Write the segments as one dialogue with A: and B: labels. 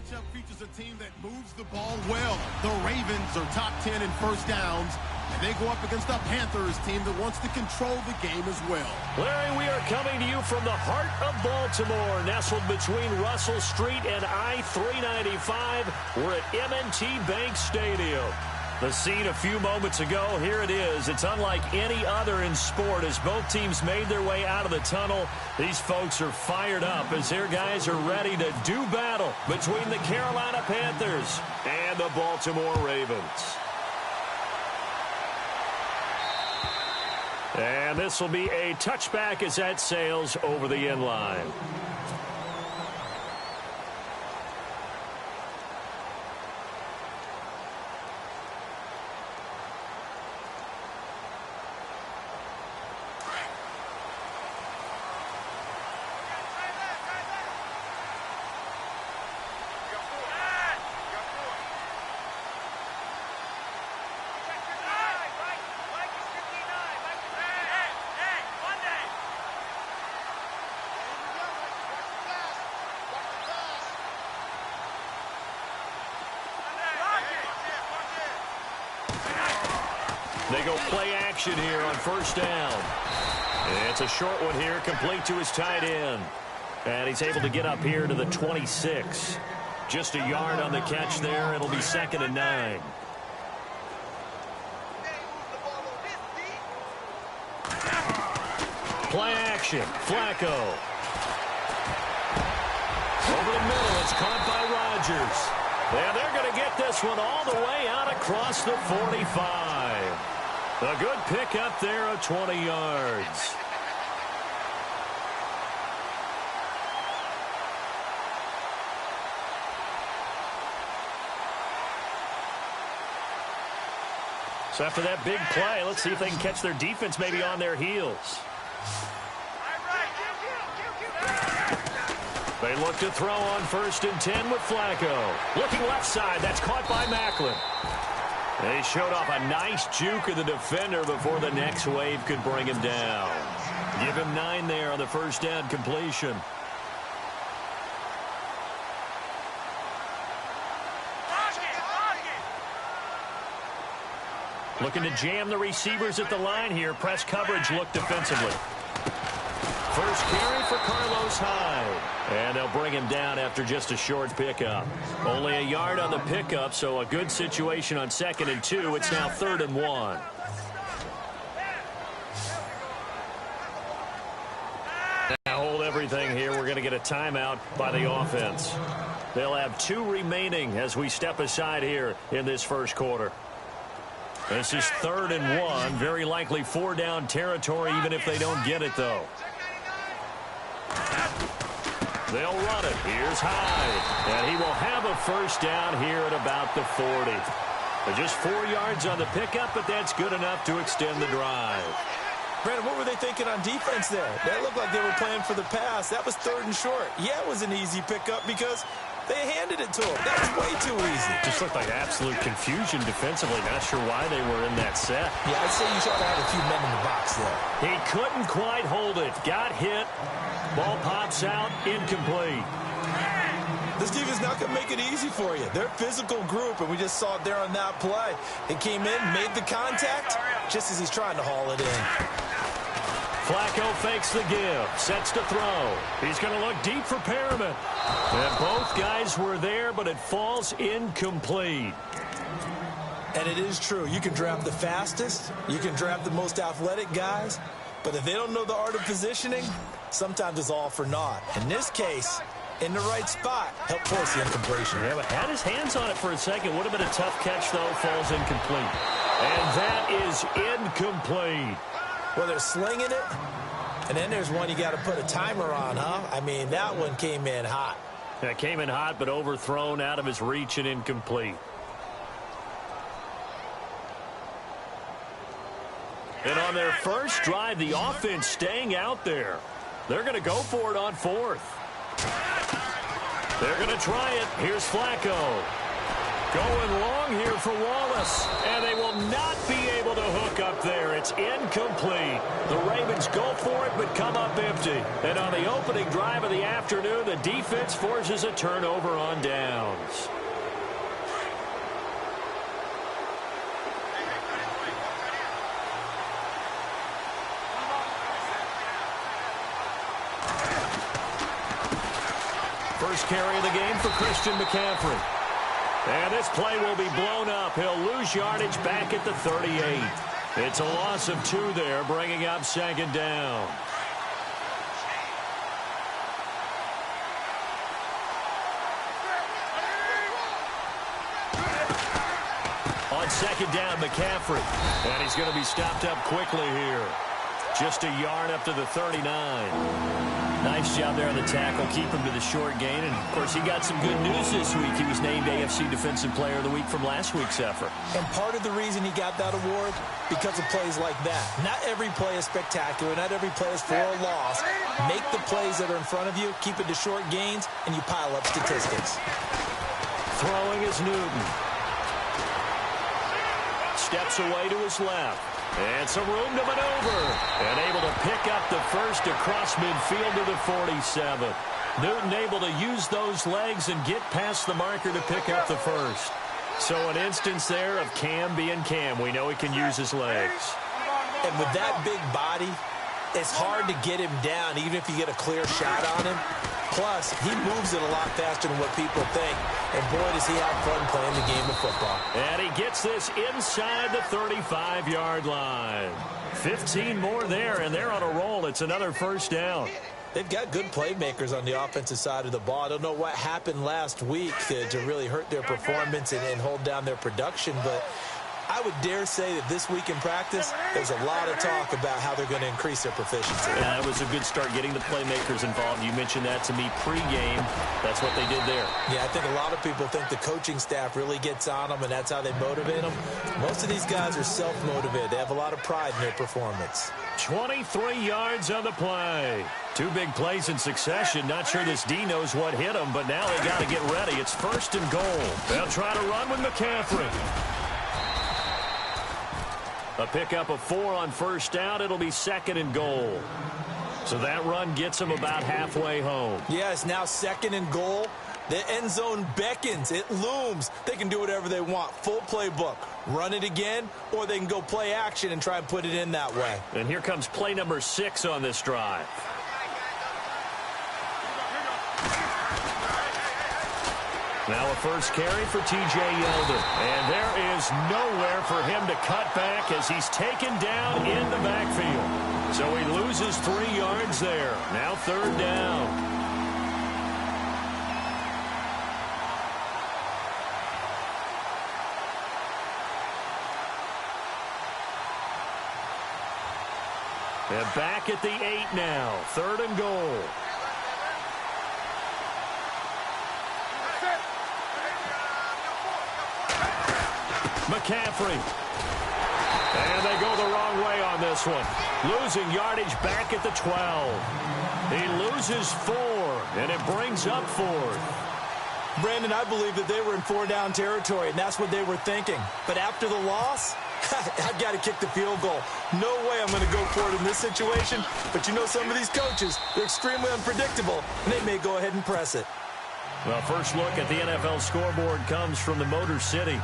A: matchup features a team that moves the ball well. The Ravens are top 10 in first downs, and they go up against a Panthers team that wants to control the game as well.
B: Larry, we are coming to you from the heart of Baltimore, nestled between Russell Street and I-395. We're at M&T Bank Stadium. The scene a few moments ago, here it is. It's unlike any other in sport as both teams made their way out of the tunnel. These folks are fired up as their guys are ready to do battle between the Carolina Panthers and the Baltimore Ravens. And this will be a touchback as that sails over the end line. They go play action here on first down. It's a short one here, complete to his tight end. And he's able to get up here to the 26. Just a yard on the catch there. It'll be 2nd and 9. Play action. Flacco. Over the middle. It's caught by Rodgers. And they're going to get this one all the way out across the 45. A good pickup there of 20 yards. So after that big play, let's see if they can catch their defense maybe on their heels. They look to throw on 1st and 10 with Flacco. Looking left side. That's caught by Macklin. They showed off a nice juke of the defender before the next wave could bring him down. Give him 9 there on the first down completion. Looking to jam the receivers at the line here. Press coverage look defensively. First carry for Carlos Hyde. And they'll bring him down after just a short pickup. Only a yard on the pickup, so a good situation on 2nd and 2. It's now 3rd and 1. Now hold everything here. We're going to get a timeout by the offense. They'll have 2 remaining as we step aside here in this first quarter. This is 3rd and 1. Very likely 4-down territory even if they don't get it, though. They'll run it. Here's Hyde. And he will have a first down here at about the 40. Just 4 yards on the pickup, but that's good enough to extend the drive.
C: Brandon, what were they thinking on defense there? That looked like they were playing for the pass. That was 3rd and short. Yeah, it was an easy pickup because they handed it to him. That was way too easy.
B: Just looked like absolute confusion defensively. Not sure why they were in that set.
C: Yeah, I'd say you should have had a few men in the box there.
B: He couldn't quite hold it. Got hit. Ball pops out. Incomplete.
C: This defense not going to make it easy for you. They're a physical group, and we just saw it there on that play. They came in, made the contact, just as he's trying to haul it in.
B: Flacco fakes the give, sets to throw. He's going to look deep for Perriman. And both guys were there, but it falls incomplete.
C: And it is true. You can draft the fastest. You can draft the most athletic guys. But if they don't know the art of positioning, sometimes it's all for naught. In this case, in the right spot, helped force the incompletion.
B: Yeah, but had his hands on it for a second. Would have been a tough catch, though. Falls incomplete. And that is incomplete.
C: Well, they're slinging it. And then there's one you got to put a timer on, huh? I mean, that one came in hot.
B: That came in hot, but overthrown out of his reach and incomplete. And on their first drive, the offense staying out there. They're going to go for it on 4th. They're going to try it. Here's Flacco. Going long here for Wallace. And they will not be able to hook up there. It's incomplete. The Ravens go for it, but come up empty. And on the opening drive of the afternoon, the defense forces a turnover on downs. First carry of the game for Christian McCaffrey. And this play will be blown up. He'll lose yardage back at the 38. It's a loss of 2 there, bringing up second down. On second down, McCaffrey. And he's going to be stopped up quickly here. Just a yard up to the 39. Nice job there on the tackle. Keep him to the short gain. And, of course, he got some good news this week. He was named AFC Defensive Player of the Week from last week's effort.
C: And part of the reason he got that award, because of plays like that. Not every play is spectacular. Not every play is for a loss. Make the plays that are in front of you, keep it to short gains, and you pile up statistics.
B: Throwing is Newton. Steps away to his left. And some room to maneuver. And able to pick up the first across midfield to the 47. Newton able to use those legs and get past the marker to pick up the first. So an instance there of Cam being Cam. We know he can use his legs.
C: And with that big body, it's hard to get him down, even if you get a clear shot on him. Plus, he moves it a lot faster than what people think. And boy, does he have fun playing the game of football.
B: And he gets this inside the 35-yard line. 15 more there, and they're on a roll. It's another first down.
C: They've got good playmakers on the offensive side of the ball. I don't know what happened last week to really hurt their performance and hold down their production, but I would dare say that this week in practice, there's a lot of talk about how they're going to increase their proficiency.
B: Yeah, it was a good start getting the playmakers involved. You mentioned that to me pregame. That's what they did there.
C: Yeah, I think a lot of people think the coaching staff really gets on them, and that's how they motivate them. Most of these guys are self-motivated. They have a lot of pride in their performance.
B: 23 yards on the play. 2 big plays in succession. Not sure this D knows what hit him, but now they got to get ready. It's first and goal. They'll try to run with McCaffrey. A pickup of 4 on first down. It'll be second and goal. So that run gets them about halfway home.
C: Yeah, it's now second and goal. The end zone beckons. It looms. They can do whatever they want. Full playbook. Run it again, or they can go play action and try and put it in that way.
B: And here comes play number 6 on this drive. Now a first carry for T.J. Yeldon. And there is nowhere for him to cut back as he's taken down in the backfield. So he loses 3 yards there. Now third down. And back at the 8 now. Third and goal. McCaffrey. And they go the wrong way on this one. Losing yardage back at the 12. He loses 4, and it brings up 4th.
C: Brandon, I believe that they were in 4-down territory, and that's what they were thinking. But after the loss, I've got to kick the field goal. No way I'm going to go for it in this situation. But you know, some of these coaches, they're extremely unpredictable, and they may go ahead and press it.
B: Well, first look at the NFL scoreboard comes from the Motor City.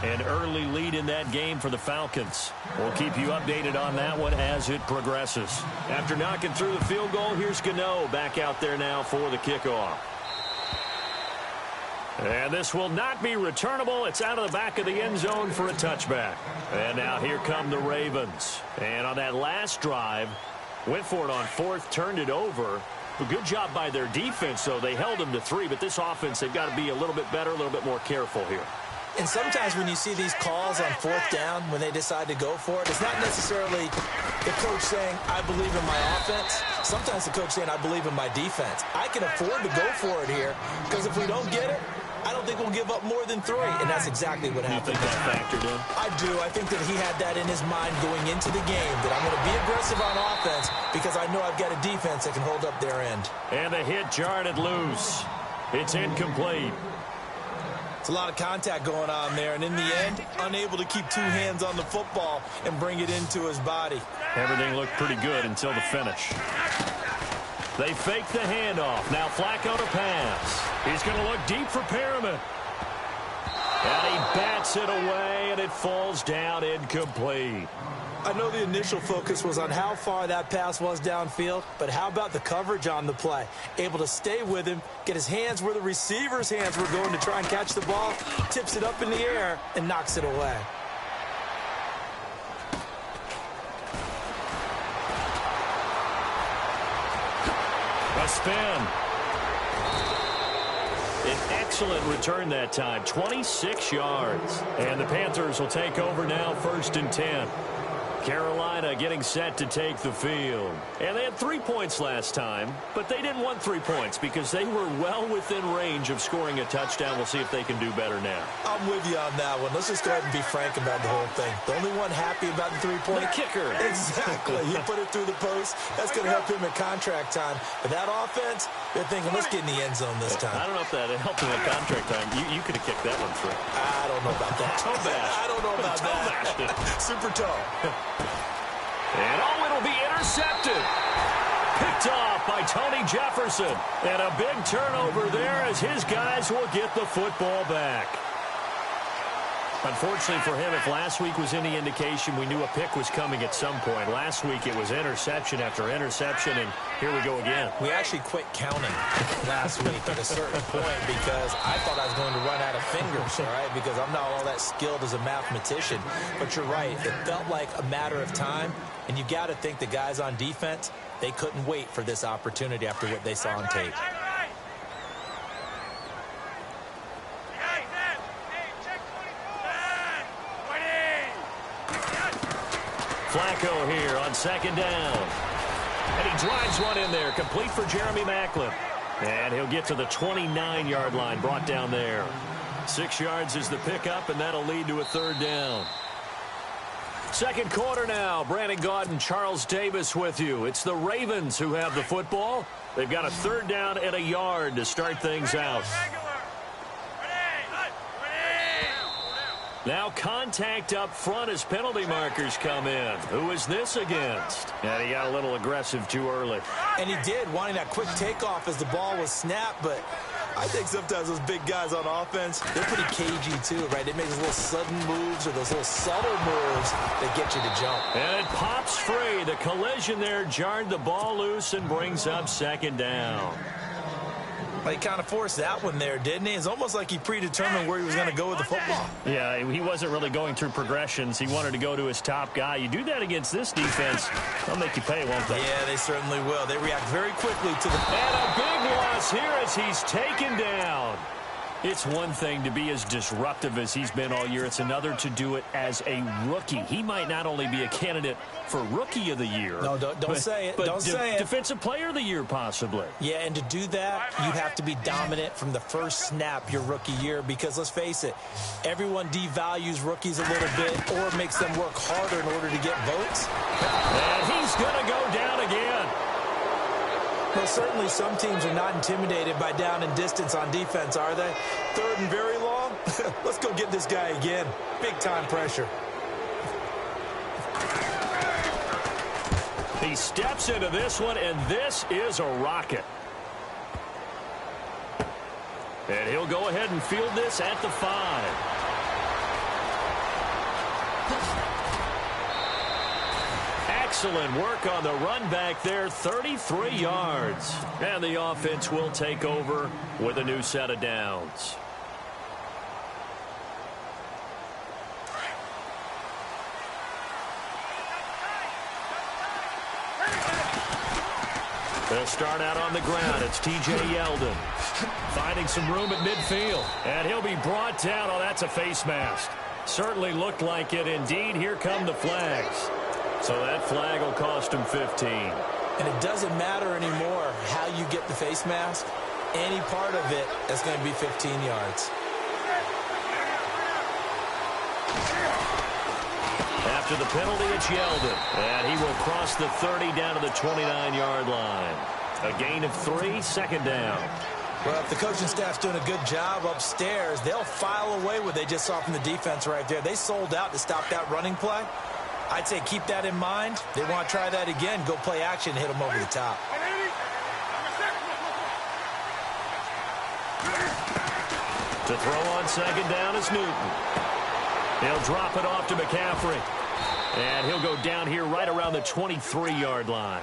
B: An early lead in that game for the Falcons. We'll keep you updated on that one as it progresses. After knocking through the field goal, here's Gano back out there now for the kickoff. And this will not be returnable. It's out of the back of the end zone for a touchback. And now here come the Ravens. And on that last drive, went for it on 4th, turned it over. A good job by their defense, though. They held them to 3, but this offense, they've got to be a little bit better, a little bit more careful here.
C: And sometimes when you see these calls on 4th down, when they decide to go for it, it's not necessarily the coach saying, I believe in my offense. Sometimes the coach saying, I believe in my defense. I can afford to go for it here, because if we don't get it, I don't think we'll give up more than 3. And that's exactly what happened.
B: You think that factored in?
C: I do. I think that he had that in his mind going into the game, that I'm going to be aggressive on offense because I know I've got a defense that can hold up their end.
B: And the hit jarred it loose. It's incomplete.
C: It's a lot of contact going on there, and in the end, unable to keep two hands on the football and bring it into his body.
B: Everything looked pretty good until the finish. They fake the handoff. Now Flacco to pass. He's going to look deep for Perriman. And he bats it away, and it falls down incomplete.
C: I know the initial focus was on how far that pass was downfield, but how about the coverage on the play? Able to stay with him, get his hands where the receiver's hands were going to try and catch the ball, tips it up in the air, and knocks it away.
B: A spin. An excellent return that time, 26 yards. And the Panthers will take over now, 1st and 10. Carolina getting set to take the field. And they had 3 points last time, but they didn't want 3 points because they were well within range of scoring a touchdown. We'll see if they can do better now.
C: I'm with you on that one. Let's just go ahead and be frank about the whole thing. The only one happy about the 3-point?
B: The kicker.
C: Exactly. He put it through the post. That's going to help him at contract time. But that offense, they're thinking, let's get in the end zone this time.
B: I don't know if that helped him at contract time. You could have kicked that one through.
C: I don't know about that.
B: Toe bash.
C: I don't know about that. Super toe.
B: And it'll be intercepted. Picked off by Tony Jefferson. And a big turnover there as his guys will get the football back. Unfortunately for him, if last week was any indication, we knew a pick was coming at some point. Last week it was interception after interception, and here we go again.
C: We actually quit counting last week at a certain point because I thought I was going to run out of fingers, all right, because I'm not all that skilled as a mathematician. But you're right. It felt like a matter of time, and you got to think the guys on defense, they couldn't wait for this opportunity after what they saw on tape.
B: Flacco here on 2nd down. And he drives one in there, complete for Jeremy Maclin. And he'll get to the 29-yard line, brought down there. 6 yards is the pickup, and that'll lead to a 3rd down. Second quarter now. Brandon Gaudin, Charles Davis with you. It's the Ravens who have the football. They've got a 3rd down and a yard to start things out. Now contact up front as penalty markers come in. Who is this against? And he got a little aggressive too early.
C: And he did, wanting that quick takeoff as the ball was snapped, but I think sometimes those big guys on offense, they're pretty cagey too, right? They make those little sudden moves or those little subtle moves that get you to jump.
B: And it pops free. The collision there jarred the ball loose and brings up 2nd down.
C: He kind of forced that one there, didn't he? It's almost like he predetermined where he was going to go with the football.
B: Yeah, he wasn't really going through progressions. He wanted to go to his top guy. You do that against this defense, they'll make you pay, won't they?
C: Yeah, they certainly will. They react very quickly to the...
B: And a big loss here as he's taken down. It's one thing to be as disruptive as he's been all year. It's another to do it as a rookie. He might not only be a candidate for Rookie of the Year.
C: No, don't say it. Don't say it.
B: Defensive Player of the Year, possibly.
C: Yeah, and to do that, you have to be dominant from the first snap your rookie year because, let's face it, everyone devalues rookies a little bit or makes them work harder in order to get votes.
B: And he's going to go down again.
C: Well, certainly some teams are not intimidated by down and distance on defense, are they? 3rd and very long? Let's go get this guy again. Big-time pressure.
B: He steps into this one, and this is a rocket. And he'll go ahead and field this at the 5. Excellent work on the run back there, 33 yards. And the offense will take over with a new set of downs. They'll start out on the ground. It's T.J. Yeldon finding some room at midfield. And he'll be brought down. Oh, that's a face mask. Certainly looked like it. Indeed, here come the flags. So that flag will cost him 15.
C: And it doesn't matter anymore how you get the face mask. Any part of it is going to be 15 yards.
B: After the penalty, it's Yeldon. And he will cross the 30 down to the 29-yard line. A gain of 3, 2nd down.
C: Well, if the coaching staff's doing a good job upstairs, they'll file away what they just saw from the defense right there. They sold out to stop that running play. I'd say keep that in mind. They want to try that again. Go play action, hit them over the top.
B: To throw on second down is Newton. He'll drop it off to McCaffrey. And he'll go down here right around the 23-yard line.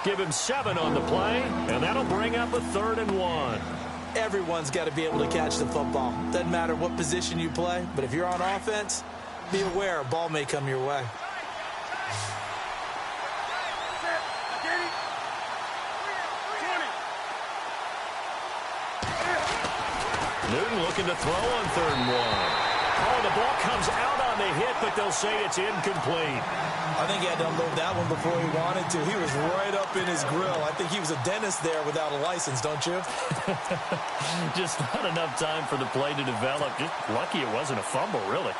B: Give him 7 on the play, and that'll bring up a 3rd and 1.
C: Everyone's got to be able to catch the football. Doesn't matter what position you play, but if you're on offense, be aware a ball may come your way.
B: Newton looking to throw on 3rd and 1. Oh, the ball comes out on the hit, but they'll say it's incomplete.
C: I think he had to unload that one before he wanted to. He was right up in his grill. I think he was a dentist there without a license, don't you?
B: Just not enough time for the play to develop. Just lucky it wasn't a fumble, really.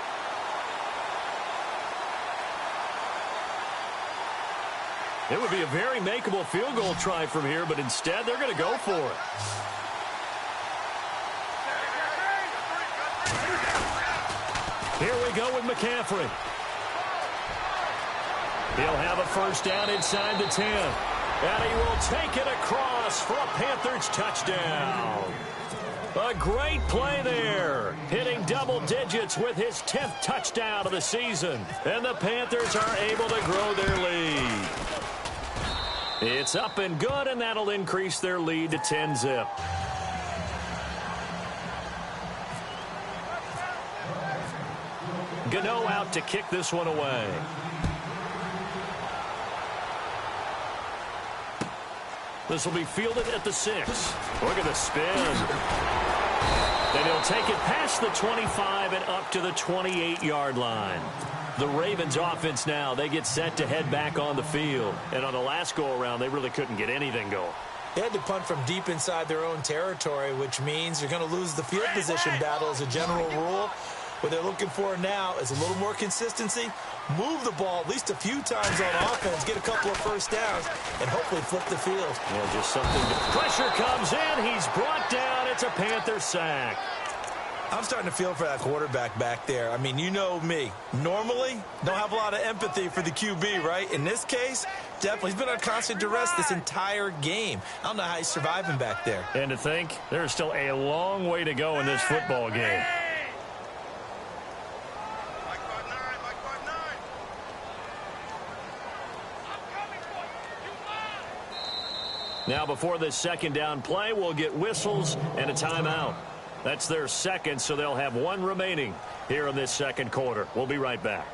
B: It would be a very makeable field goal try from here, but instead they're going to go for it. Here we go with McCaffrey. He'll have a 1st down inside the 10. And he will take it across for a Panthers touchdown. A great play there. Hitting double digits with his 10th touchdown of the season. And the Panthers are able to grow their lead. It's up and good, and that'll increase their lead to 10-zip. Gano out to kick this one away. This will be fielded at the 6. Look at the spin. Then he'll take it past the 25 and up to the 28-yard line. The Ravens offense now, they get set to head back on the field. And on the last go-around, they really couldn't get anything going.
C: They had to punt from deep inside their own territory, which means you're going to lose the field position battle as a general rule. What they're looking for now is a little more consistency, move the ball at least a few times on offense, get a couple of 1st downs, and hopefully flip the field.
B: Yeah, just something. Pressure comes in. He's brought down. It's a Panther sack.
C: I'm starting to feel for that quarterback back there. I mean, you know me. Normally, don't have a lot of empathy for the QB, right? In this case, definitely. He's been on constant duress this entire game. I don't know how he's surviving back there.
B: And to think, there's still a long way to go in this football game. Now, before this 2nd down play, we'll get whistles and a timeout. That's their 2nd, so they'll have 1 remaining here in this 2nd quarter. We'll be right back.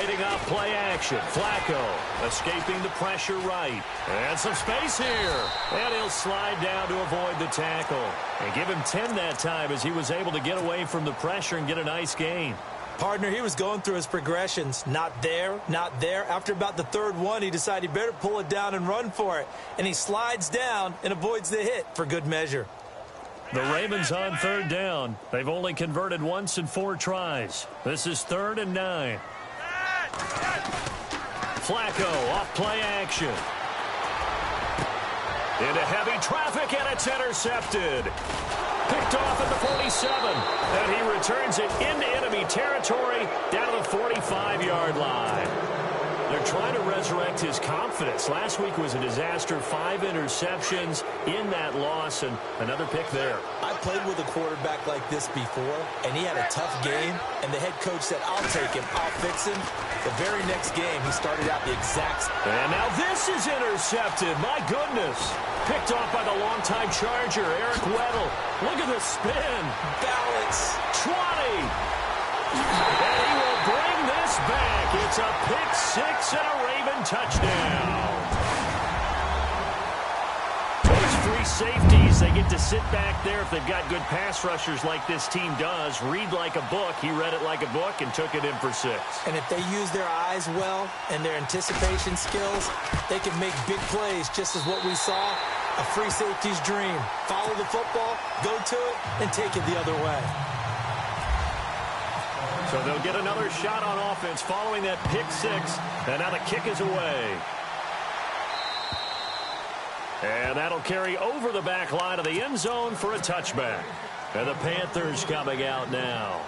B: Trading off play action. Flacco escaping the pressure right. And some space here. And he'll slide down to avoid the tackle. And give him 10 that time as he was able to get away from the pressure and get a nice gain.
C: Partner, he was going through his progressions. Not there, not there. After about the third one, he decided he better pull it down and run for it. And he slides down and avoids the hit for good measure.
B: The Ravens on third down. They've only converted once in 4 tries. This is 3rd and 9. Flacco off play action. Into heavy traffic, and it's intercepted. Picked off at the 47. And he returns it into enemy territory down to the 45-yard line. They're trying to resurrect his confidence. Last week was a disaster. 5 interceptions in that loss, and another pick there.
C: I played with a quarterback like this before, and he had a tough game, and the head coach said, I'll take him, I'll fix him. The very next game, he started out the exact same.
B: And now this is intercepted. My goodness. Picked off by the longtime Charger, Eric Weddle. Look at the spin.
C: Balance.
B: 20. And he will bring this back. It's a pick 6 and a Raven touchdown. Those free safeties, they get to sit back there if they've got good pass rushers like this team does. Read like a book. He read it like a book and took it in for 6.
C: And if they use their eyes well and their anticipation skills, they can make big plays, just as what we saw. A free safety's dream. Follow the football, go to it, and take it the other way.
B: So they'll get another shot on offense following that pick 6. And now the kick is away. And that'll carry over the back line of the end zone for a touchback. And the Panthers coming out now.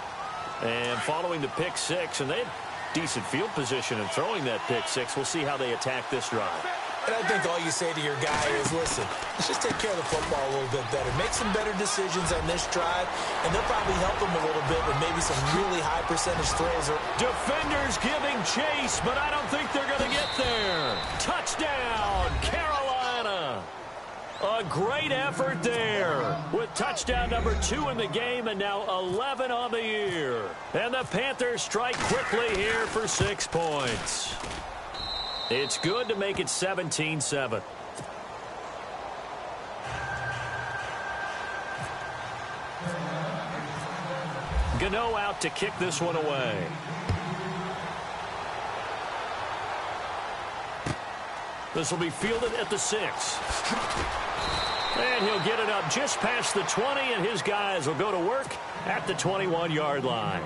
B: And following the pick 6, and they had decent field position in throwing that pick 6. We'll see how they attack this drive.
C: And I think all you say to your guy is, listen, let's just take care of the football a little bit better. Make some better decisions on this drive, and they'll probably help him a little bit with maybe some really high percentage throws.
B: Defenders giving chase, but I don't think they're going to get there. Touchdown, Carolina. A great effort there with touchdown number 2 in the game and now 11 on the year. And the Panthers strike quickly here for 6 points. It's good to make it 17-7. Gano out to kick this one away. This will be fielded at the 6. And he'll get it up just past the 20, and his guys will go to work at the 21-yard line.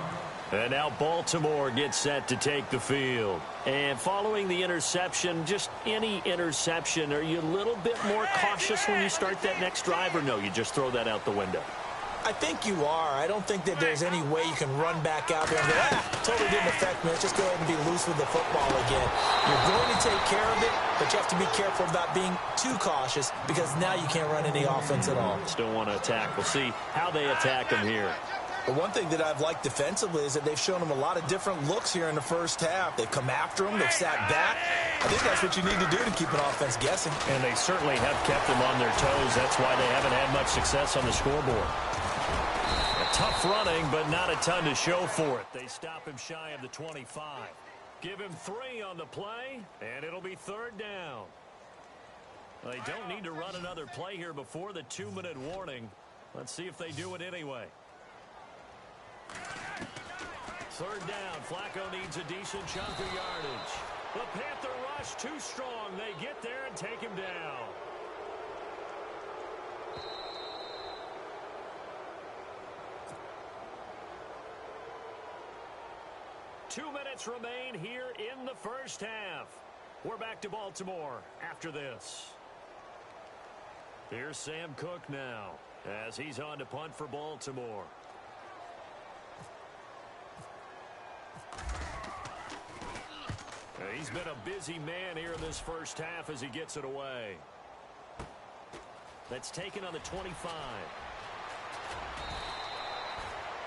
B: And now Baltimore gets set to take the field. And following the interception, just any interception, are you a little bit more cautious when you start that next drive, or no, you just throw that out the window?
C: I think you are. I don't think that there's any way you can run back out there and go, totally didn't affect me. Let's just go ahead and be loose with the football again. You're going to take care of it, but you have to be careful about being too cautious because now you can't run any offense at all.
B: Still want to attack. We'll see how they attack them here.
C: But one thing that I've liked defensively is that they've shown them a lot of different looks here in the first half. They've come after them. They've sat back. I think that's what you need to do to keep an offense guessing.
B: And they certainly have kept them on their toes. That's why they haven't had much success on the scoreboard. Tough running, but not a ton to show for it. They stop him shy of the 25. Give him 3 on the play, and it'll be 3rd down. They don't need to run another play here before the 2-minute warning. Let's see if they do it anyway. 3rd down. Flacco needs a decent chunk of yardage. The Panther rush too strong. They get there and take him down. Two minutes remain here in the first half. We're back to Baltimore after this. Here's Sam Cook now as he's on to punt for Baltimore. He's been a busy man here in this first half as he gets it away. That's taken on the 25.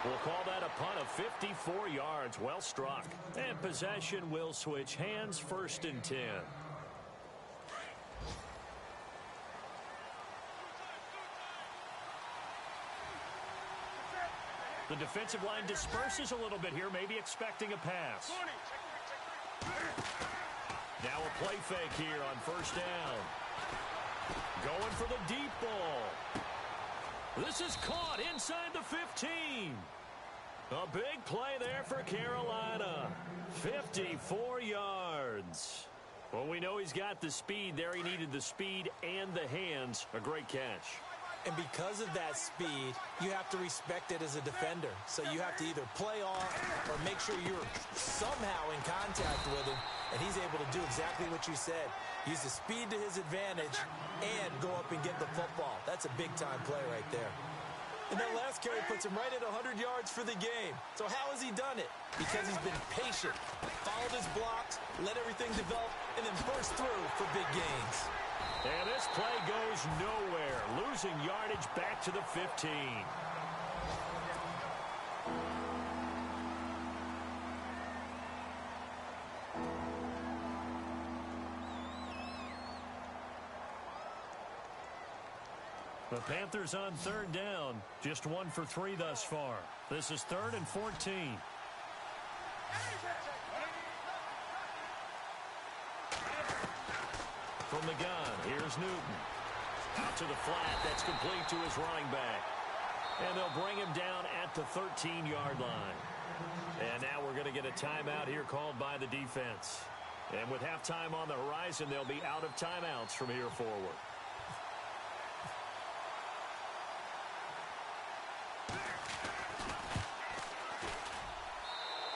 B: We'll call that a punt of 54 yards. Well struck. And possession will switch hands, 1st and 10. The defensive line disperses a little bit here, maybe expecting a pass. Now a play fake here on first down. Going for the deep ball. This is caught inside the 15. A big play there for Carolina. 54 yards. Well, we know he's got the speed there. He needed the speed and the hands. A great catch.
C: And because of that speed, you have to respect it as a defender. So you have to either play off or make sure you're somehow in contact with him, and he's able to do exactly what you said. Use the speed to his advantage and go up and get the football. That's a big-time play right there. And that last carry puts him right at 100 yards for the game. So how has he done it? Because he's been patient, followed his blocks, let everything develop, and then burst through for big gains.
B: And this play goes nowhere, losing yardage back to the 15. The Panthers on third down, just 1 for 3 thus far. This is 3rd and 14. From the gun, here's Newton. Out to the flat, that's complete to his running back. And they'll bring him down at the 13-yard line. And now we're going to get a timeout here called by the defense. And with halftime on the horizon, they'll be out of timeouts from here forward.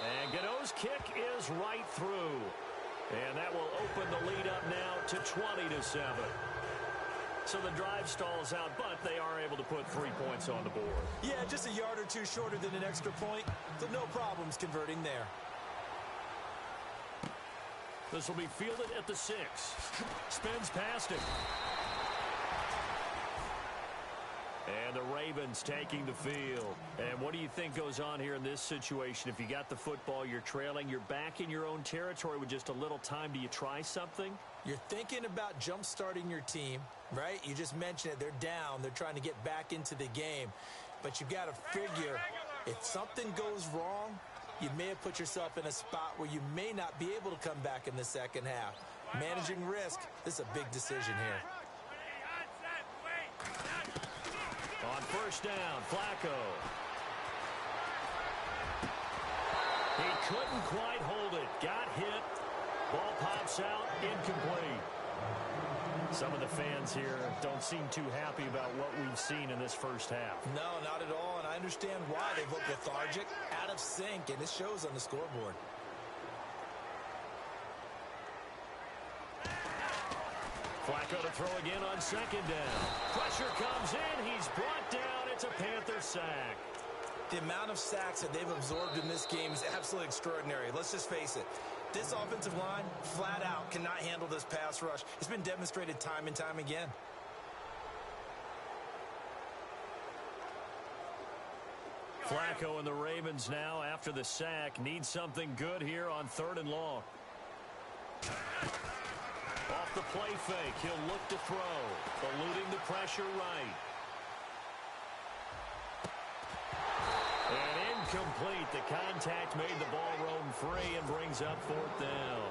B: And Gano's kick is right through. And that will open the lead up now to 20-7. So the drive stalls out, but they are able to put 3 points on the board.
C: Yeah, just a yard or two shorter than an extra point, so no problems converting there.
B: This will be fielded at the 6. Spins past it. And the Ravens taking the field. And what do you think goes on here in this situation? If you got the football, you're trailing, you're back in your own territory with just a little time. Do you try something?
C: You're thinking about jump-starting your team, right? You just mentioned it. They're down. They're trying to get back into the game. But you've got to figure, if something goes wrong, you may have put yourself in a spot where you may not be able to come back in the second half. Managing risk, this is a big decision here.
B: On first down, Flacco. He couldn't quite hold it. Got hit. Ball pops out. Incomplete. Some of the fans here don't seem too happy about what we've seen in this first half.
C: No, not at all, and I understand why. They look lethargic, out of sync, and it shows on the scoreboard.
B: Flacco to throw again on second down. Pressure comes in. He's brought down. It's a Panther sack.
C: The amount of sacks that they've absorbed in this game is absolutely extraordinary. Let's just face it. This offensive line, flat out, cannot handle this pass rush. It's been demonstrated time and time again.
B: Flacco and the Ravens now, after the sack, need something good here on 3rd and long. Off the play fake, he'll look to throw. Eluding the pressure right. And incomplete. The contact made the ball roam free and brings up 4th down.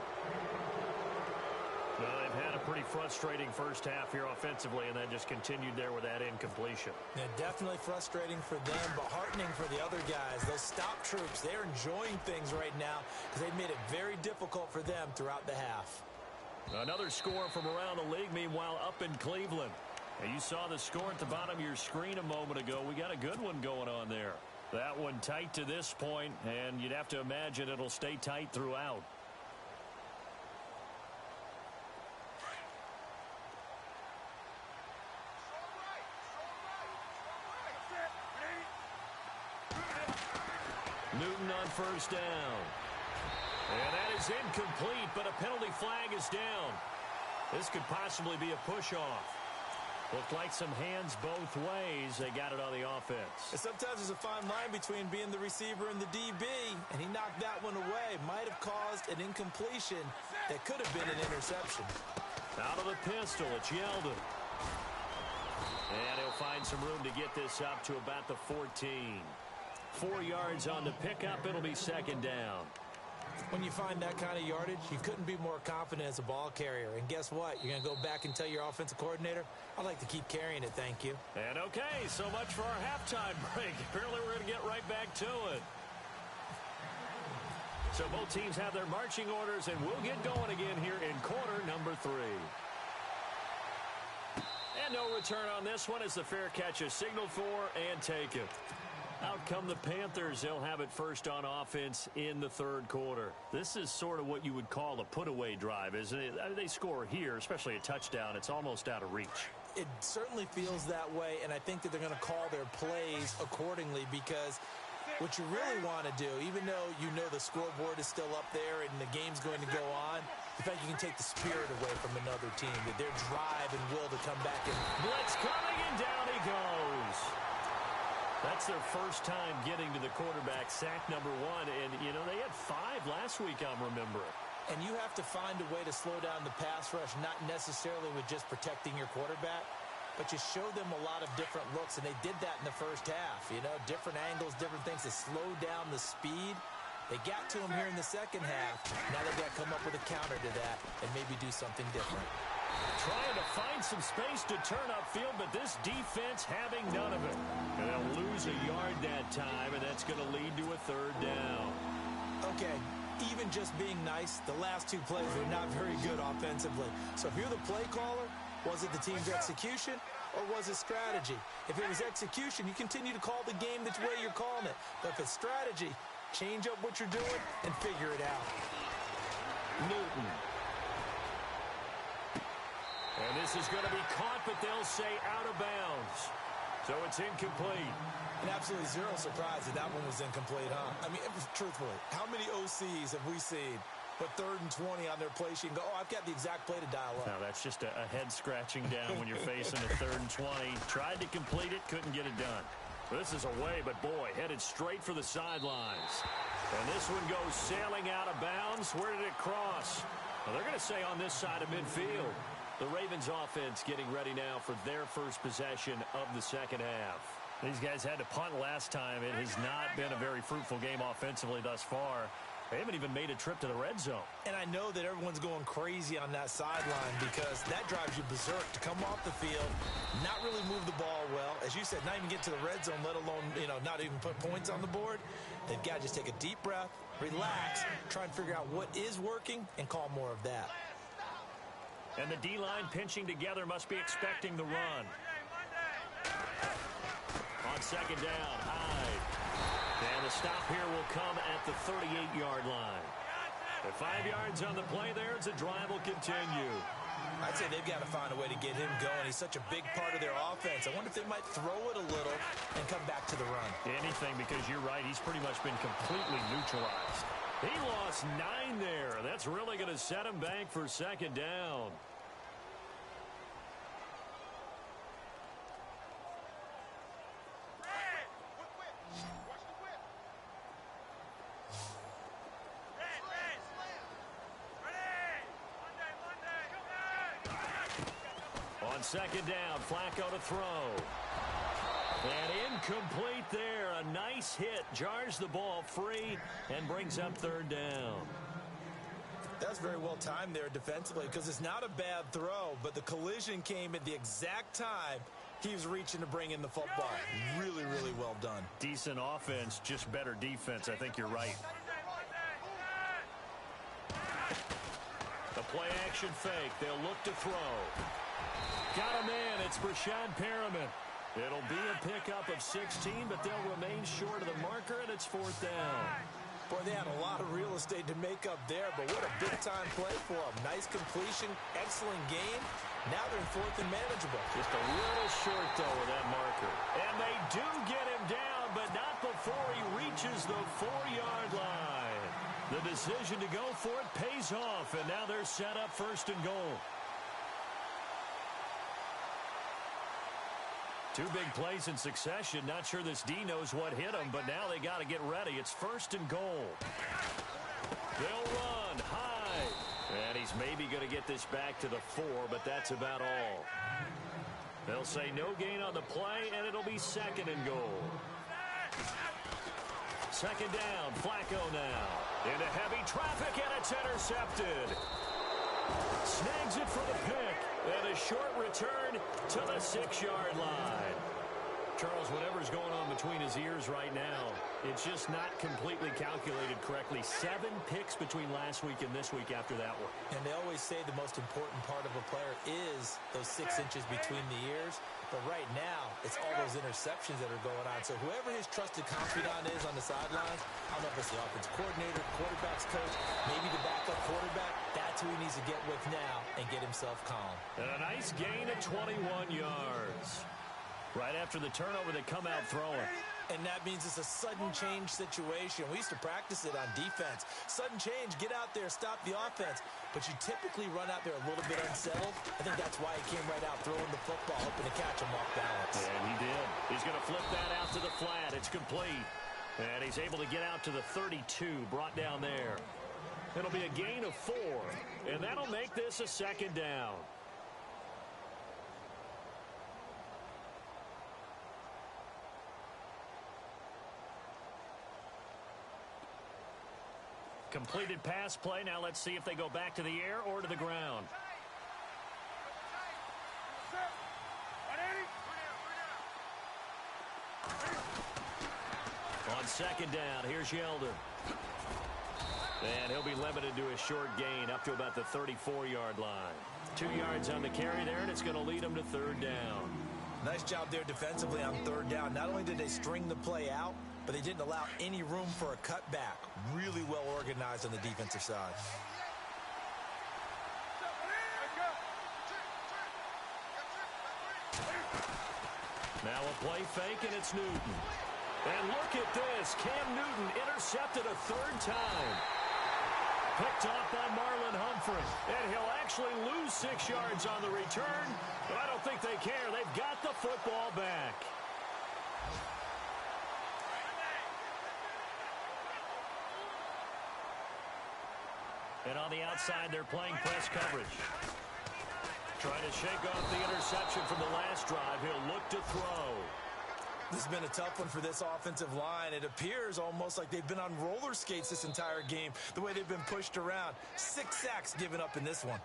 B: Well, they've had a pretty frustrating first half here offensively, and then just continued there with that incompletion.
C: Yeah, definitely frustrating for them, but heartening for the other guys. Those stop troops, they're enjoying things right now because they've made it very difficult for them throughout the half.
B: Another score from around the league, meanwhile, up in Cleveland. And you saw the score at the bottom of your screen a moment ago. We got a good one going on there. That one tight to this point, and you'd have to imagine it'll stay tight throughout. Newton on first down. And that is incomplete, but a penalty flag is down. This could possibly be a push-off. Looked like some hands both ways. They got it on the offense.
C: And sometimes there's a fine line between being the receiver and the DB, and he knocked that one away. Might have caused an incompletion that could have been an interception.
B: Out of the pistol, it's Yeldon. And he'll find some room to get this up to about the 14. 4 yards on the pickup. It'll be 2nd down.
C: When you find that kind of yardage, you couldn't be more confident as a ball carrier. And guess what? You're going to go back and tell your offensive coordinator, I'd like to keep carrying it, thank you.
B: And okay, so much for our halftime break. Apparently we're going to get right back to it. So both teams have their marching orders, and we'll get going again here in quarter number 3. And no return on this one as the fair catch is signaled for and taken. Out come the Panthers. They'll have it first on offense in the third quarter. This is sort of what you would call a put-away drive, isn't it? I mean, they score here, especially a touchdown. It's almost out of reach.
C: It certainly feels that way, and I think that they're going to call their plays accordingly because what you really want to do, even though you know the scoreboard is still up there and the game's going to go on, the fact you can take the spirit away from another team, that their drive and will to come back and
B: blitz coming, and down he goes. That's their first time getting to the quarterback, sack number 1. And, you know, they had 5 last week, I'm remembering.
C: And you have to find a way to slow down the pass rush, not necessarily with just protecting your quarterback, but you show them a lot of different looks, and they did that in the first half. You know, different angles, different things to slow down the speed. They got to him here in the second half. Now they've got to come up with a counter to that and maybe do something different.
B: Trying to find some space to turn upfield, but this defense having none of it. And they'll lose a yard that time, and that's going to lead to a third down.
C: Okay, even just being nice, the last 2 plays were not very good offensively. So if you're the play caller, was it the team's execution or was it strategy? If it was execution, you continue to call the game the way you're calling it. But if it's strategy, change up what you're doing and figure it out.
B: Newton. And this is going to be caught, but they'll say out of bounds. So it's incomplete.
C: And absolutely zero surprise that one was incomplete, huh? I mean, truthfully, how many OCs have we seen put 3rd and 20 on their play sheet and go, oh, I've got the exact play to dial up?
B: Now, that's just a head scratching down when you're facing a 3rd and 20. Tried to complete it, couldn't get it done. This is away, but boy, headed straight for the sidelines. And this one goes sailing out of bounds. Where did it cross? Well, they're going to say on this side of midfield. The Ravens offense getting ready now for their first possession of the second half. These guys had to punt last time. It has not been a very fruitful game offensively thus far. They haven't even made a trip to the red zone. And I know that everyone's going crazy on that sideline because that drives you berserk to come off the field, not really move the ball well. As you said, not even get to the red zone, let alone, not even put points on the board. They've got to just take a deep breath, relax, try and figure out what is working and call more of that. And the D-line pinching together must be expecting the run. On second down, Hyde. And the stop here will come at the 38-yard line. With 5 yards on the play there, the drive will continue.
C: I'd say they've got to find a way to get him going. He's such a big part of their offense. I wonder if they might throw it a little and come back to the run.
B: Anything, because you're right. He's pretty much been completely neutralized. He lost 9 there. That's really going to set him back for second down. On second down, Flacco to throw. And incomplete there. A nice hit. Jars the ball free and brings up third down.
C: That's very well timed there defensively because it's not a bad throw, but the collision came at the exact time he was reaching to bring in the football. Really, really well done.
B: Decent offense, just better defense. I think you're right. The play action fake. They'll look to throw. Got a man. It's Brashad Perriman. It'll be a pickup of 16, but they'll remain short of the marker, and it's fourth down.
C: Boy, they had a lot of real estate to make up there, but what a big-time play for them. Nice completion, excellent game. Now they're in fourth and manageable.
B: Just a little short, though, of that marker. And they do get him down, but not before he reaches the 4-yard line. The decision to go for it pays off, and now they're set up first and goal. 2 big plays in succession. Not sure this D knows what hit him, but now they got to get ready. It's first and goal. They'll run high. And he's maybe going to get this back to the 4, but that's about all. They'll say no gain on the play, and it'll be second and goal. Second down, Flacco now. Into heavy traffic, and it's intercepted. Snags it for the pick. And a short return to the 6-yard line. Charles, whatever's going on between his ears right now, it's just not completely calculated correctly. 7 picks between last week and this week after that one.
C: And they always say the most important part of a player is those 6 inches between the ears. But right now, it's all those interceptions that are going on. So whoever his trusted confidant is on the sidelines, I don't know if it's the offense coordinator, quarterback's coach, maybe the backup quarterback, that's who he needs to get with now and get himself calm.
B: And a nice gain of 21 yards. Right after the turnover, they come out throwing.
C: And that means it's a sudden change situation. We used to practice it on defense. Sudden change, get out there, stop the offense. But you typically run out there a little bit unsettled. I think that's why he came right out throwing the football, hoping to catch him off balance.
B: And he did. He's going to flip that out to the flat. It's complete. And he's able to get out to the 32, brought down there. It'll be a gain of 4. And that'll make this a second down. Completed pass play. Now let's see if they go back to the air or to the ground. On second down, here's Yeldon. And he'll be limited to a short gain up to about the 34-yard line. 2 yards on the carry there, and it's going to lead him to third down.
C: Nice job there defensively on third down. Not only did they string the play out, but they didn't allow any room for a cutback. Really well organized on the defensive side.
B: Now a play fake, and it's Newton. And look at this. Cam Newton intercepted a third time. Picked off by Marlon Humphrey. And he'll actually lose 6 yards on the return, but I don't think they care. They've got the football back. And on the outside, they're playing press coverage. Trying to shake off the interception from the last drive. He'll look to throw.
C: This has been a tough one for this offensive line. It appears almost like they've been on roller skates this entire game, the way they've been pushed around. 6 sacks given up in this one.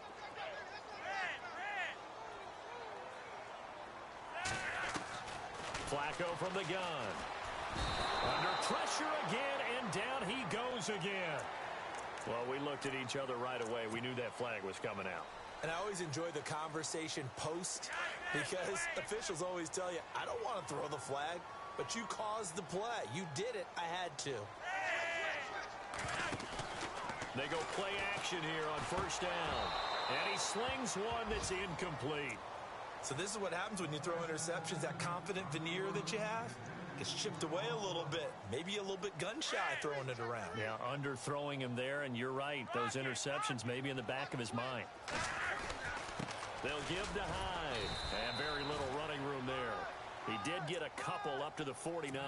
B: Flacco from the gun. Under pressure again, and down he goes again. Well, we looked at each other right away. We knew that flag was coming out.
C: And I always enjoy the conversation post because officials always tell you, I don't want to throw the flag, but you caused the play. You did it. I had to.
B: They go play action here on first down. And he slings one that's incomplete.
C: So this is what happens when you throw interceptions. That confident veneer that you have gets chipped away a little bit. Maybe a little bit gun-shy throwing it around.
B: Yeah, underthrowing him there, and you're right. Those interceptions may be in the back of his mind. They'll give to Hyde. And very little running room there. He did get a couple up to the 49.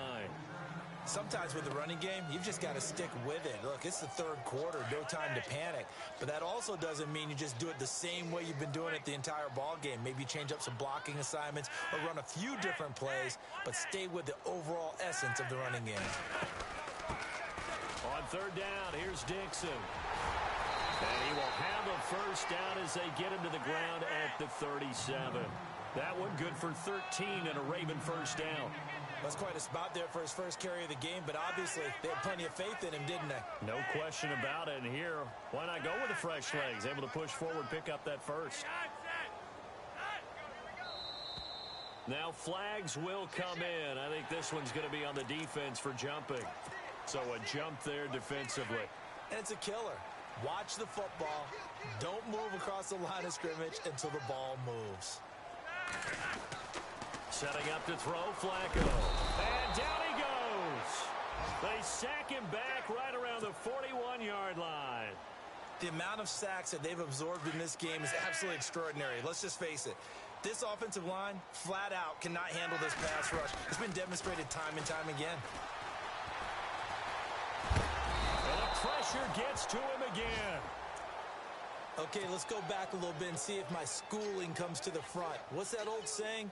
C: Sometimes with the running game, you've just got to stick with it. Look, it's the third quarter, no time to panic. But that also doesn't mean you just do it the same way you've been doing it the entire ball game. Maybe change up some blocking assignments or run a few different plays, but stay with the overall essence of the running game.
B: On third down, here's Dixon. And he will have a first down as they get him to the ground at the 37. That one good for 13 and a Raven first down.
C: That's quite a spot there for his first carry of the game, but obviously they had plenty of faith in him, didn't they?
B: No question about it. And here, why not go with the fresh legs? Able to push forward, pick up that first. Now flags will come in. I think this one's going to be on the defense for jumping. So a jump there defensively.
C: And it's a killer. Watch the football. Don't move across the line of scrimmage until the ball moves.
B: Setting up to throw, Flacco. And down he goes. They sack him back right around the 41-yard line.
C: The amount of sacks that they've absorbed in this game is absolutely extraordinary. Let's just face it. This offensive line, flat out, cannot handle this pass rush. It's been demonstrated time and time again.
B: And the pressure gets to him again.
C: Okay, let's go back a little bit and see if my schooling comes to the front. What's that old saying?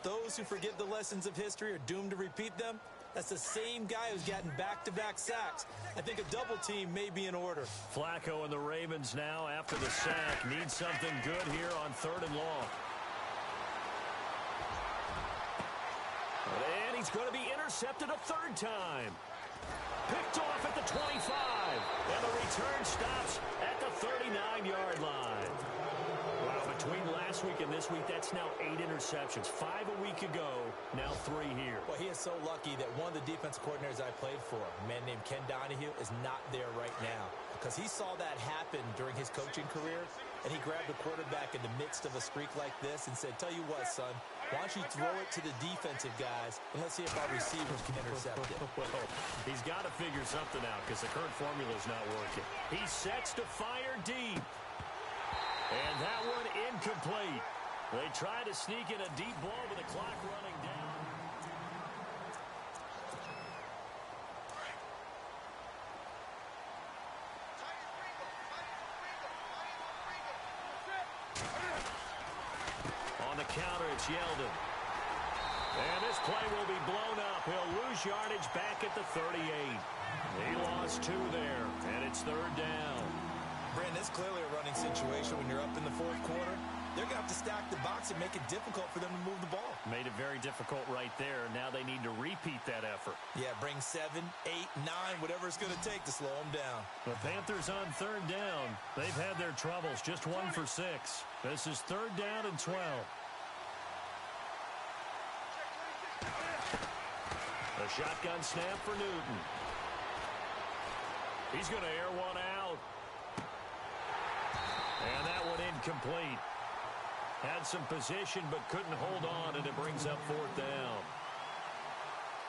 C: Those who forget the lessons of history are doomed to repeat them. That's the same guy who's gotten back-to-back sacks. I think a double team may be in order.
B: Flacco and the Ravens now, after the sack, need something good here on 3rd and long. And he's going to be intercepted a 3rd time. Picked off at the 25. And the return stops at the 39-yard line. Wow, between last week and this week, that's now 8 interceptions. 5 a week ago, now 3 here.
C: Well, he is so lucky that one of the defense coordinators I played for, a man named Ken Donahue, is not there right now. Because he saw that happen during his coaching career, and he grabbed a quarterback in the midst of a streak like this and said, tell you what, son, why don't you throw it to the defensive guys, and let's see if our receivers can intercept it.
B: Well, he's got to figure something out because the current formula is not working. He sets to fire deep. And that one incomplete. They try to sneak in a deep ball with the clock running down. On the counter, it's Yeldon. And this play will be blown up. He'll lose yardage back at the 38. He lost 2 there, and it's 3rd down.
C: Brandon, it's clearly a running situation when you're up in the 4th quarter. They're going to have to stack the box and make it difficult for them to move the ball.
B: Made it very difficult right there. Now they need to repeat that effort.
C: Yeah, bring 7, 8, 9, whatever it's going to take to slow them down.
B: The Panthers on 3rd down. They've had their troubles. Just 1 for 6. This is 3rd down and 12. A shotgun snap for Newton. He's going to air one out. And that one incomplete. Had some position but couldn't hold on, and it brings up 4th down.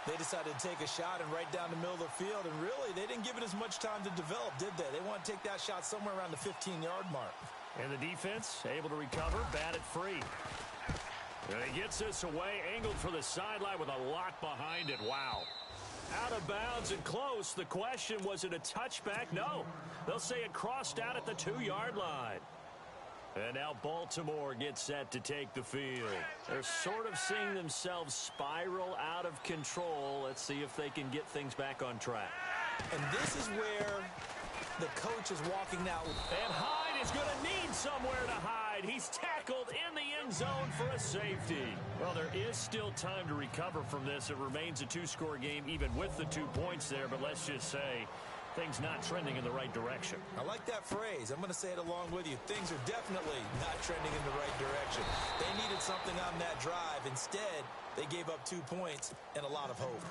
C: They decided to take a shot and right down the middle of the field, and really they didn't give it as much time to develop, did they? They want to take that shot somewhere around the 15-yard mark. And
B: the defense able to recover, batted free. And he gets this away, angled for the sideline with a lot behind it. Wow. Out of bounds and close. The question, was it a touchback? No. They'll say it crossed out at the 2-yard line. And now Baltimore gets set to take the field. They're sort of seeing themselves spiral out of control. Let's see if they can get things back on track.
C: And this is where the coach is walking out.
B: And Hyde is going to need somewhere to hide. He's tackled in the end zone for a safety. Well, there is still time to recover from this. It remains a 2-score game even with the 2 points there. But let's just say things not trending in the right direction.
C: I like that phrase. I'm going to say it along with you. Things are definitely not trending in the right direction. They needed something on that drive. Instead, they gave up 2 points and a lot of hope.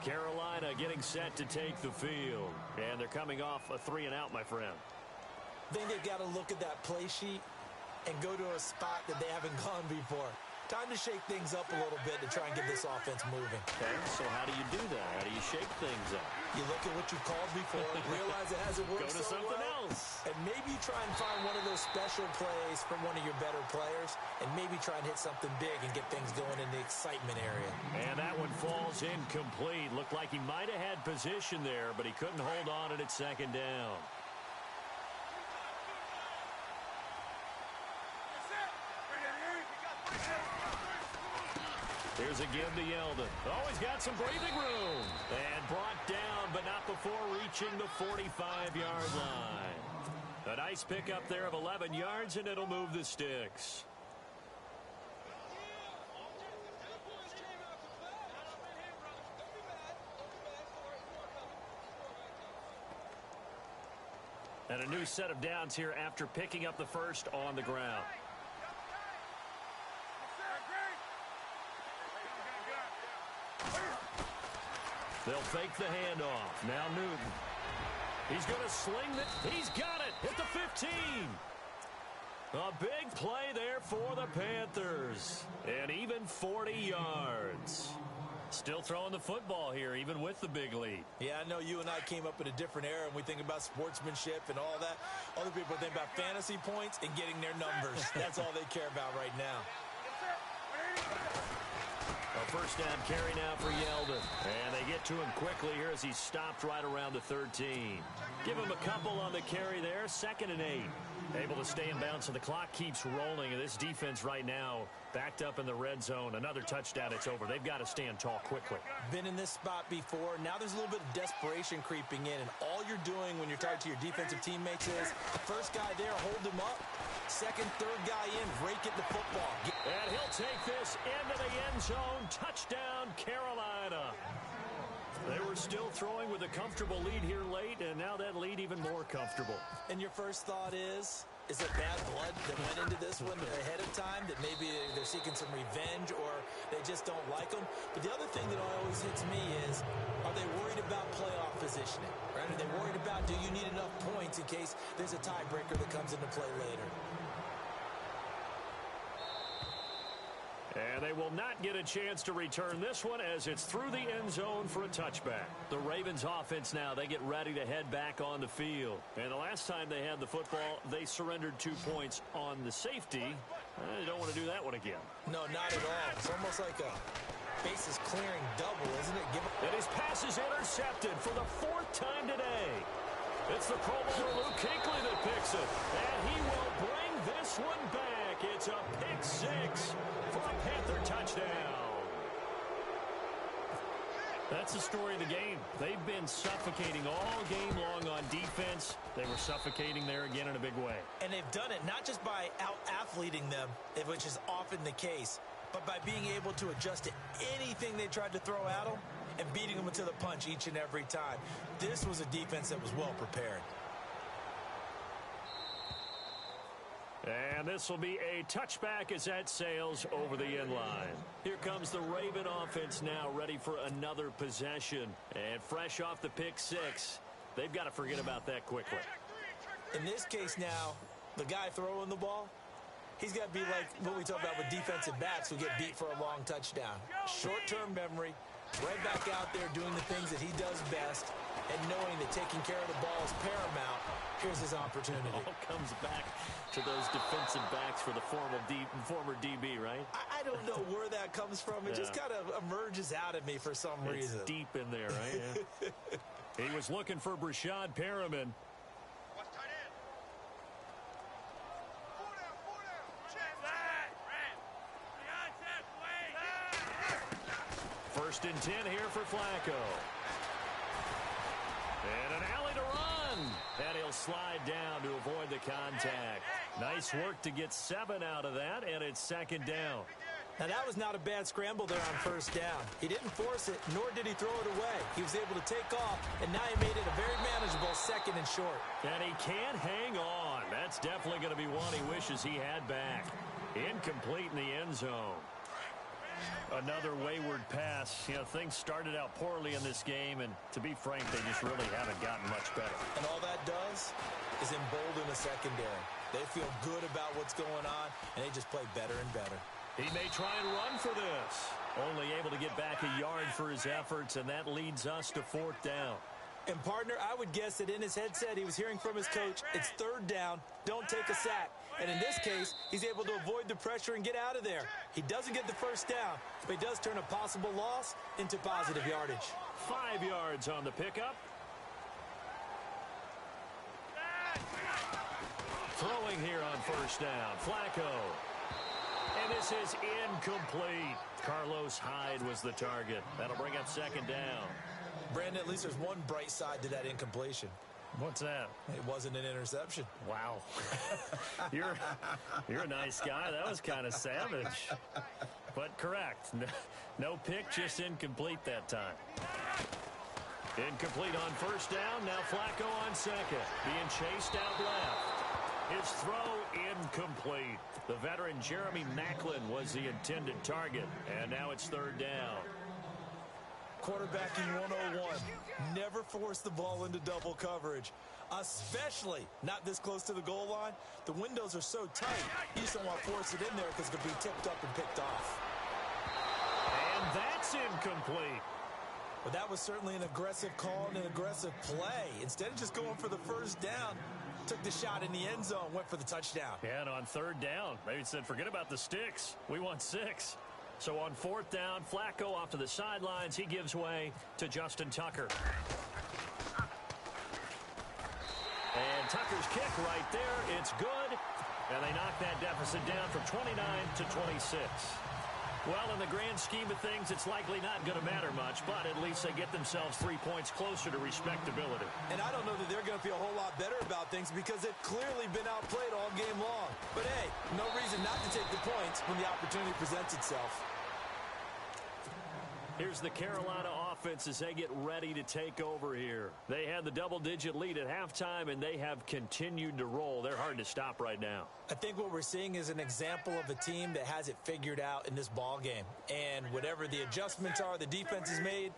B: Carolina getting set to take the field. And they're coming off a 3-and-out, my friend.
C: I think they've got to look at that play sheet and go to a spot that they haven't gone before. Time to shake things up a little bit to try and get this offense moving.
B: Okay, so how do you do that? How do you shake things up?
C: You look at what you've called before, realize it hasn't worked
B: so well. Go to something else.
C: And maybe try and find one of those special plays from one of your better players, and maybe try and hit something big and get things going in the excitement area.
B: And that one falls incomplete. Looked like he might have had position there, but he couldn't hold on at 2nd down. Here's a give to Yeldon. Oh, he's got some breathing room. And brought down, but not before reaching the 45-yard line. A nice pickup there of 11 yards, and it'll move the sticks. And a new set of downs here after picking up the first on the ground. They'll fake the handoff. Now Newton. He's going to sling it. He's got it at the 15. A big play there for the Panthers. And even 40 yards. Still throwing the football here, even with the big lead.
C: Yeah, I know you and I came up in a different era, and we think about sportsmanship and all that. Other people think about fantasy points and getting their numbers. That's all they care about right now.
B: A first down carry now for Yeldon. And they get to him quickly here as he's stopped right around the 13. Give him a couple on the carry there. 2nd and 8. Able to stay in bounds, so the clock keeps rolling. And this defense right now backed up in the red zone. Another touchdown, it's over. They've got to stand tall quickly.
C: Been in this spot before. Now there's a little bit of desperation creeping in. And all you're doing when you're talking to your defensive teammates is, first guy there, hold him up. Second, third guy in, rake at the football.
B: And he'll take this into the end zone. Touchdown, Carolina. They were still throwing with a comfortable lead here late, and now that lead even more comfortable.
C: And your first thought is it bad blood that went into this one ahead of time, that maybe they're seeking some revenge or they just don't like them? But the other thing that always hits me is, are they worried about playoff positioning? Right? Are they worried about, do you need enough points in case there's a tiebreaker that comes into play later?
B: And they will not get a chance to return this one as it's through the end zone for a touchback. The Ravens offense now, they get ready to head back on the field. And the last time they had the football, they surrendered 2 points on the safety. They don't want to do that one again.
C: No, not at all. It's almost like a bases clearing double, isn't it?
B: And his pass is intercepted for the 4th time today. It's the Pro Bowler Luke Kuechly that picks it. And he will bring this one back. It's a pick 6 for a Panther touchdown. That's the story of the game. They've been suffocating all game long on defense. They were suffocating there again in a big way.
C: And they've done it not just by out-athleting them, which is often the case, but by being able to adjust to anything they tried to throw at them and beating them to the punch each and every time. This was a defense that was well prepared.
B: And this will be a touchback as that sails over the end line. Here comes the Raven offense now, ready for another possession. And fresh off the pick 6, they've got to forget about that quickly.
C: In this case now, the guy throwing the ball, he's got to be like what we talk about with defensive backs who get beat for a long touchdown. Short-term memory, right back out there doing the things that he does best, and knowing that taking care of the ball is paramount. Here's his opportunity.
B: It all comes back to those defensive backs for the former DB, right?
C: I don't know where that comes from. It just kind of emerges out of me for some reason.
B: It's deep in there, right? Yeah. He was looking for Brashad Perriman. First and 10 here for Flacco. And an alley to run. And he'll slide down to avoid the contact. Nice work to get 7 out of that, and it's 2nd down.
C: Now, that was not a bad scramble there on first down. He didn't force it, nor did he throw it away. He was able to take off, and now he made it a very manageable 2nd and short.
B: And he can't hang on. That's definitely going to be one he wishes he had back. Incomplete in the end zone. Another wayward pass. You know, things started out poorly in this game, and to be frank, they just really haven't gotten much better.
C: And all that does is embolden the secondary. They feel good about what's going on, and they just play better and better.
B: He may try and run for this. Only able to get back a yard for his efforts, and that leads us to 4th down.
C: And, partner, I would guess that in his headset he was hearing from his coach, it's 3rd down, don't take a sack. And in this case, he's able to avoid the pressure and get out of there. He doesn't get the first down, but he does turn a possible loss into positive yardage.
B: 5 yards on the pickup. Throwing here on first down, Flacco. And this is incomplete. Carlos Hyde was the target. That'll bring up 2nd down.
C: Brandon, at least there's one bright side to that incompletion.
B: What's that?
C: It wasn't an interception.
B: Wow. You're a nice guy. That was kind of savage. But correct. No pick, just incomplete that time. Incomplete on first down. Now Flacco on 2nd. Being chased out left. His throw incomplete. The veteran Jeremy Maclin was the intended target. And now it's 3rd down.
C: Quarterbacking 101. Never force the ball into double coverage, especially not this close to the goal line. The windows are so tight, you just don't want to force it in there because it could be tipped up and picked off.
B: And that's incomplete.
C: But that was certainly an aggressive call and an aggressive play. Instead of just going for the first down, took the shot in the end zone, went for the touchdown.
B: Yeah, and on 3rd down, maybe said, forget about the sticks. We want 6. So on 4th down, Flacco off to the sidelines. He gives way to Justin Tucker. And Tucker's kick right there. It's good. And they knock that deficit down from 29 to 26. Well, in the grand scheme of things, it's likely not going to matter much, but at least they get themselves 3 points closer to respectability.
C: And I don't know that they're going to feel a whole lot better about things because they've clearly been outplayed all game long. But, hey, no reason not to take the points when the opportunity presents itself.
B: Here's the Carolina offense as they get ready to take over here. They had the double-digit lead at halftime, and they have continued to roll. They're hard to stop right now.
C: I think what we're seeing is an example of a team that has it figured out in this ball game. And whatever the adjustments are the defense has made,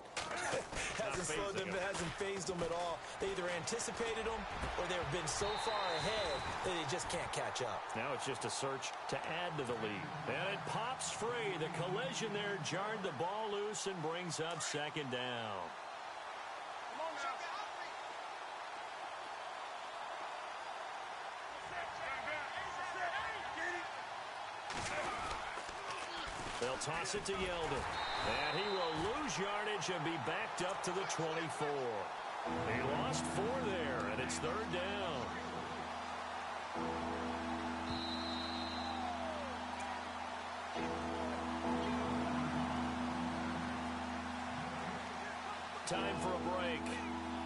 C: hasn't slowed them, it hasn't phased them at all. They either anticipated them or they've been so far ahead that they just can't catch up.
B: Now it's just a search to add to the lead. And it pops free. The collision there jarred the ball loose and brings up 2nd down. They'll toss it to Yeldon. And he will lose yardage and be backed up to the 24. He lost 4 there, and it's 3rd down. Time for a break.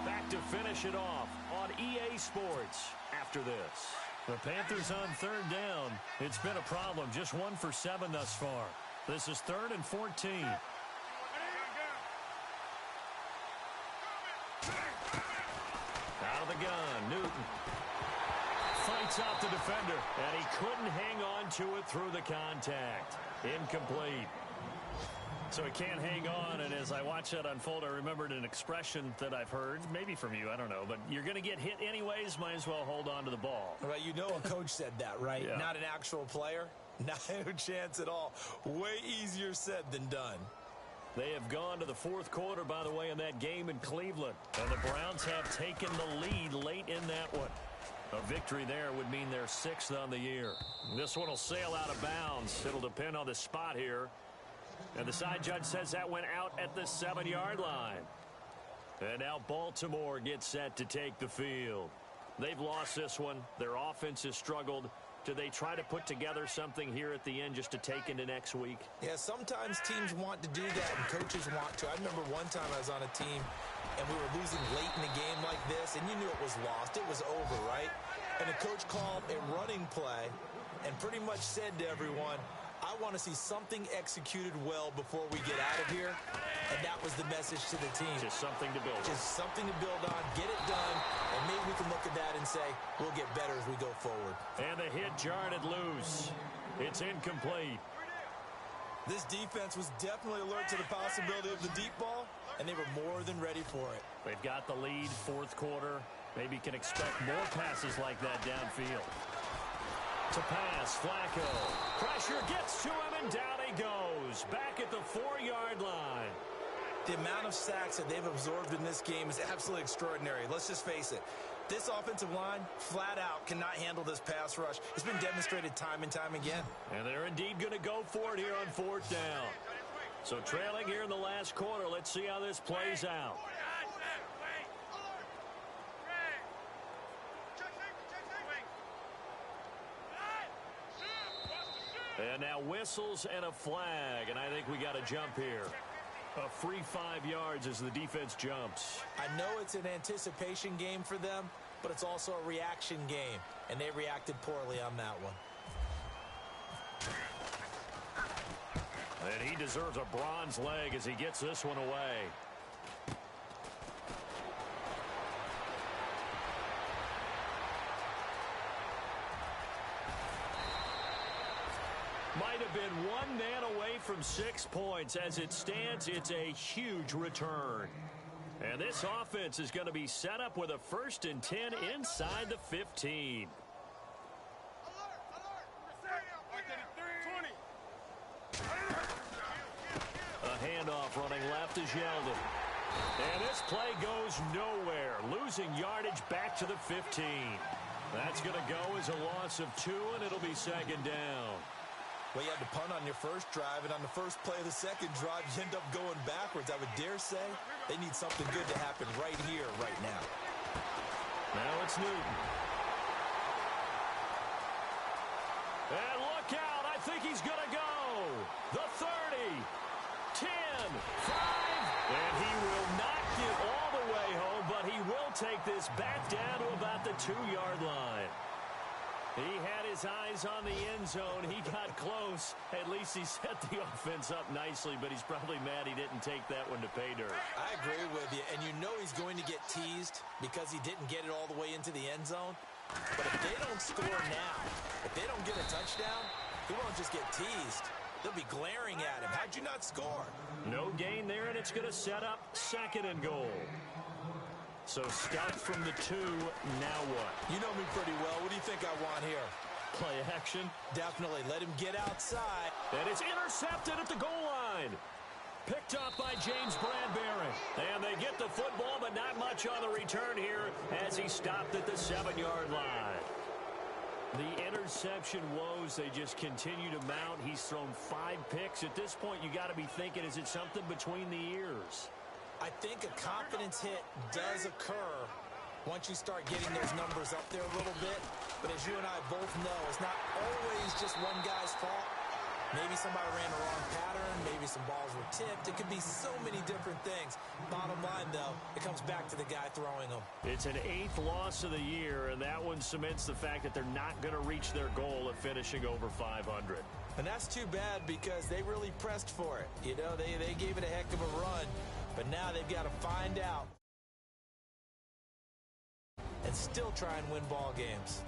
B: Back to finish it off on EA Sports after this. The Panthers on 3rd down. It's been a problem. Just 1 for 7 thus far. This is 3rd and 14. Out of the gun, Newton. Fights out the defender, and he couldn't hang on to it through the contact. Incomplete. So he can't hang on, and as I watch that unfold, I remembered an expression that I've heard, maybe from you, I don't know, but you're going to get hit anyways, might as well hold on to the ball.
C: Right, you know a coach said that, right?
B: Yeah. Not
C: an actual player. No chance at all. Way easier said than done.
B: They have gone to the 4th quarter, by the way, in that game in Cleveland. And the Browns have taken the lead late in that one. A victory there would mean they're 6th on the year. This one will sail out of bounds. It'll depend on the spot here. And the side judge says that went out at the 7-yard line. And now Baltimore gets set to take the field. They've lost this one. Their offense has struggled. Do they try to put together something here at the end just to take into next week?
C: Yeah, sometimes teams want to do that and coaches want to. I remember one time I was on a team and we were losing late in the game like this, and you knew it was lost. It was over, right? And the coach called a running play and pretty much said to everyone, I want to see something executed well before we get out of here. And that was the message to the team.
B: Just something to build on.
C: Just something to build on, get it done, and maybe we can look at that and say, we'll get better as we go forward.
B: And the hit jarred it loose. It's incomplete.
C: This defense was definitely alert to the possibility of the deep ball, and they were more than ready for it.
B: They've got the lead, 4th quarter. Maybe can expect more passes like that downfield. To pass, Flacco. Pressure gets to him, and down he goes. Back at the 4-yard line.
C: The amount of sacks that they've absorbed in this game is absolutely extraordinary. Let's just face it. This offensive line, flat out, cannot handle this pass rush. It's been demonstrated time and time again.
B: And they're indeed going to go for it here on 4th down. So trailing here in the last quarter. Let's see how this plays out. And now whistles and a flag, and I think we got a jump here. A free 5 yards as the defense jumps.
C: I know it's an anticipation game for them, but it's also a reaction game, and they reacted poorly on that one.
B: And he deserves a bronze leg as he gets this one away. Might have been one man away from 6 points. As it stands, it's a huge return. And this offense is going to be set up with a 1st and 10 inside the 15. A handoff running left is Yeldon. And this play goes nowhere. Losing yardage back to the 15. That's going to go as a loss of 2, and it'll be 2nd down.
C: Well, you had to punt on your first drive, and on the first play of the second drive, you end up going backwards. I would dare say they need something good to happen right here, right now.
B: Now it's Newton. And look out. I think he's going to go. The 30, 10, 5. And he will not get all the way home, but he will take this back down to about the 2-yard line. He had his eyes on the end zone. He got close. At least he set the offense up nicely, but he's probably mad he didn't take that one to pay dirt.
C: I agree with you, and you know he's going to get teased because he didn't get it all the way into the end zone. But if they don't score now, if they don't get a touchdown, he won't just get teased. They'll be glaring at him. How'd you not score?
B: No gain there, and it's going to set up 2nd and goal. So stop from the 2, now what?
C: You know me pretty well. What do you think I want here?
B: Play action?
C: Definitely. Let him get outside.
B: And it's intercepted at the goal line. Picked up by James Bradbury. And they get the football, but not much on the return here as he stopped at the 7-yard line. The interception woes, they just continue to mount. He's thrown 5 picks. At this point, you got to be thinking, is it something between the ears?
C: I think a confidence hit does occur once you start getting those numbers up there a little bit. But as you and I both know, it's not always just one guy's fault. Maybe somebody ran the wrong pattern. Maybe some balls were tipped. It could be so many different things. Bottom line, though, it comes back to the guy throwing them.
B: It's an 8th loss of the year, and that one cements the fact that they're not going to reach their goal of finishing over 500.
C: And that's too bad because they really pressed for it. You know, they gave it a heck of a run. But now they've got to find out and still try and win ball games.